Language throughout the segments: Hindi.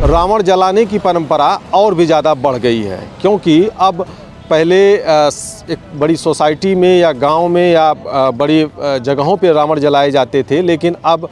रावण जलाने की परंपरा और भी ज़्यादा बढ़ गई है, क्योंकि अब पहले एक बड़ी सोसाइटी में या गांव में या बड़ी जगहों पे रावण जलाए जाते थे, लेकिन अब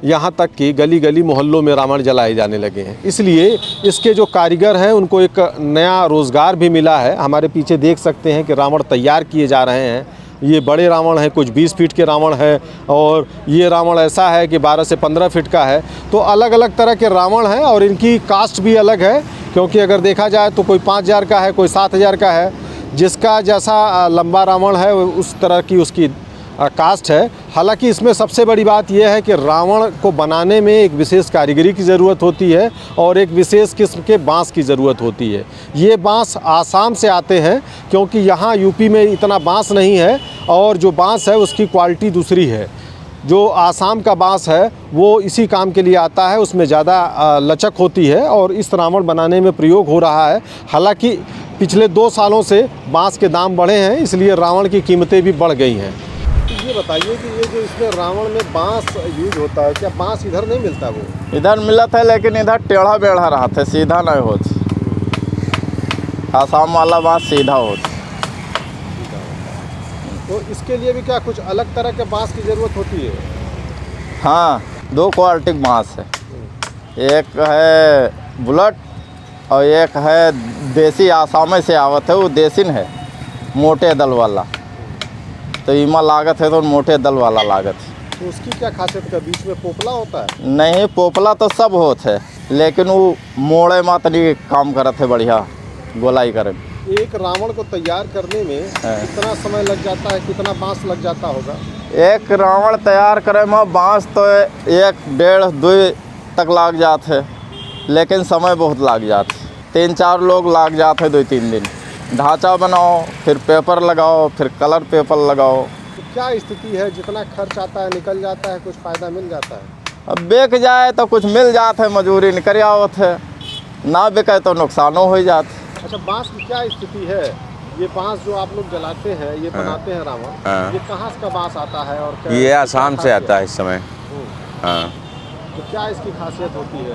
यहाँ तक कि गली गली मोहल्लों में रावण जलाए जाने लगे हैं। इसलिए इसके जो कारीगर हैं उनको एक नया रोज़गार भी मिला है। हमारे पीछे देख सकते हैं कि रावण तैयार किए जा रहे हैं। ये बड़े रावण हैं, कुछ 20 फीट के रावण है, और ये रावण ऐसा है कि 12 से 15 फीट का है। तो अलग अलग तरह के रावण हैं और इनकी कास्ट भी अलग है, क्योंकि अगर देखा जाए तो कोई 5000 का है, कोई 7000 का है। जिसका जैसा लंबा रावण है उस तरह की उसकी कास्ट है। हालांकि इसमें सबसे बड़ी बात यह है कि रावण को बनाने में एक विशेष कारीगरी की ज़रूरत होती है और एक विशेष किस्म के बांस की ज़रूरत होती है। ये बांस आसाम से आते हैं, क्योंकि यहाँ यूपी में इतना बांस नहीं है और जो बांस है उसकी क्वालिटी दूसरी है। जो आसाम का बांस है वो इसी काम के लिए आता है, उसमें ज़्यादा लचक होती है और इस रावण बनाने में प्रयोग हो रहा है। हालांकि पिछले 2 सालों से बांस के दाम बढ़े हैं, इसलिए रावण की कीमतें भी बढ़ गई हैं। ये बताइए कि ये जो इसमें रावण में बांस यूज होता है, क्या बांस इधर नहीं मिलता? वो इधर मिला था, लेकिन इधर टेढ़ा बेढ़ा रहा था, सीधा नहीं होता। आसाम वाला बांस सीधा होता। तो इसके लिए भी क्या कुछ अलग तरह के बांस की ज़रूरत होती है? हाँ, 2 क्वालिटी बांस है। एक है बुलेट और एक है देसी, आसाम से आवत है, वो देसिन है, मोटे दल वाला। तो इमा लागत है तो मोटे दल वाला लागत है। तो उसकी क्या खासियत है? बीच में पोपला होता है? नहीं, पोपला तो सब होता है, लेकिन वो मोड़े मातरी काम करत है, बढ़िया गोलाई करे। एक रावण को तैयार करने में कितना समय लग जाता है, कितना बांस लग जाता होगा? एक रावण तैयार करे में बांस तो 1, 1.5, 2 तक लाग जाते है, लेकिन समय बहुत लाग जाते। 3-4 लोग लाग जाते हैं 2-3 दिन। ढांचा बनाओ, फिर पेपर लगाओ, फिर कलर पेपर लगाओ। तो क्या स्थिति है, जितना खर्च आता है निकल जाता है, कुछ फ़ायदा मिल जाता है? अब बेच जाए तो कुछ मिल जाते है, मजूरी निकल आवत है, ना बिके तो नुकसानों हो जाते। अच्छा, बांस की क्या स्थिति है? ये बांस जो आप लोग जलाते हैं, ये बनाते हैं रावण, ये कहाँ का बांस आता है? और ये आसाम से आता है इस समय। हाँ, तो क्या इसकी खासियत होती है?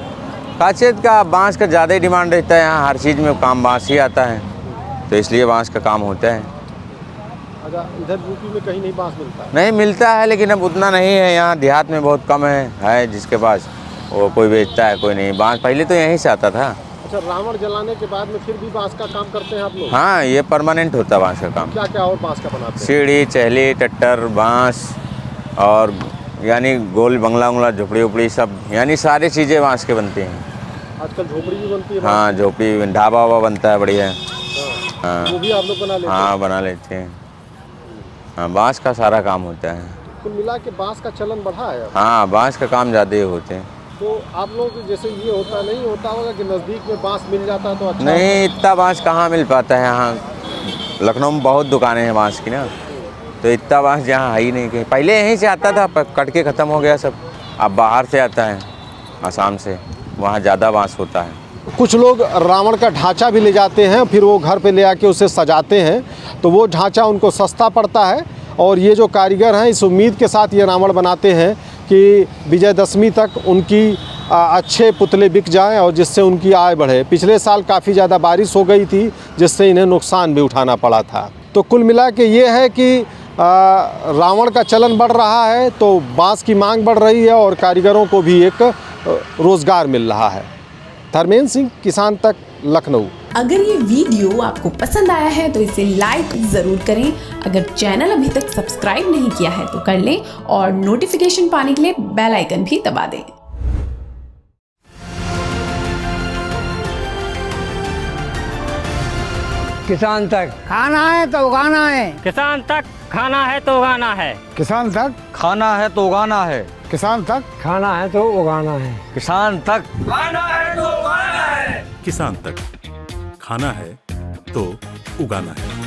खासियत का बांस का ज़्यादा ही डिमांड रहता है यहाँ, हर चीज़ में काम बांस ही आता है, तो इसलिए बांस का काम होता है। अच्छा, इधर यूपी में कहीं नहीं बांस मिलता है? नहीं मिलता है, लेकिन अब उतना नहीं है यहाँ, देहात में बहुत कम है जिसके पास वो कोई बेचता है, कोई नहीं। बांस पहले तो यहीं से आता था। अच्छा, रावण जलाने के बाद में फिर भी बांस का काम करते हैं आप लोग? हाँ, ये परमानेंट होता है बांस का काम। क्या क्या और बांस का बनाते हैं? सीढ़ी, चहली, टट्टर, बांस और यानी गोल बंगला उंगला, झोपड़ी उपड़ी सब, यानी सारी चीज़ें बांस के बनती हैं। आजकल झोपड़ी भी बनती है? हाँ, झोपड़ी, ढाबा वाबा बनता है बढ़िया। हाँ, वो भी आप लोग बना लेते हैं? हाँ, बना लेते हैं। हाँ, बांस का सारा काम होता है। कुल मिला के बांस का चलन बढ़ा है? हाँ, बांस का काम ज़्यादा ही होते हैं। तो आप लोग जैसे ये होता नहीं होता होगा कि नज़दीक में बांस मिल जाता है तो अच्छा? नहीं, इतना बांस कहाँ मिल पाता है यहाँ। लखनऊ में बहुत दुकानें हैं बांस की ना, तो इतना बांस यहाँ है ही नहीं। कहीं पहले यहीं से आता था, पर कट के ख़त्म हो गया सब। अब बाहर से आता है, आसाम से, वहाँ ज़्यादा बांस होता है। कुछ लोग रावण का ढांचा भी ले जाते हैं, फिर वो घर पे ले आके उसे सजाते हैं, तो वो ढांचा उनको सस्ता पड़ता है। और ये जो कारीगर हैं इस उम्मीद के साथ ये रावण बनाते हैं कि विजयदशमी तक उनकी अच्छे पुतले बिक जाएं और जिससे उनकी आय बढ़े। पिछले साल काफ़ी ज़्यादा बारिश हो गई थी, जिससे इन्हें नुकसान भी उठाना पड़ा था। तो कुल मिला के ये है कि रावण का चलन बढ़ रहा है, तो बांस की मांग बढ़ रही है और कारीगरों को भी एक रोज़गार मिल रहा है। धर्मेंद्र सिंह, किसान तक, लखनऊ। अगर ये वीडियो आपको पसंद आया है तो इसे लाइक ज़रूर करें। अगर चैनल अभी तक सब्सक्राइब नहीं किया है तो कर लें और नोटिफिकेशन पाने के लिए बेल आइकन भी दबा दें। किसान तक खाना है तो उगाना है, किसान तक खाना है तो उगाना है, किसान तक खाना है तो उगाना है, किसान तक खाना है तो उगाना है, किसान तक खाना है तो उगाना है, किसान तक खाना है तो उगाना है।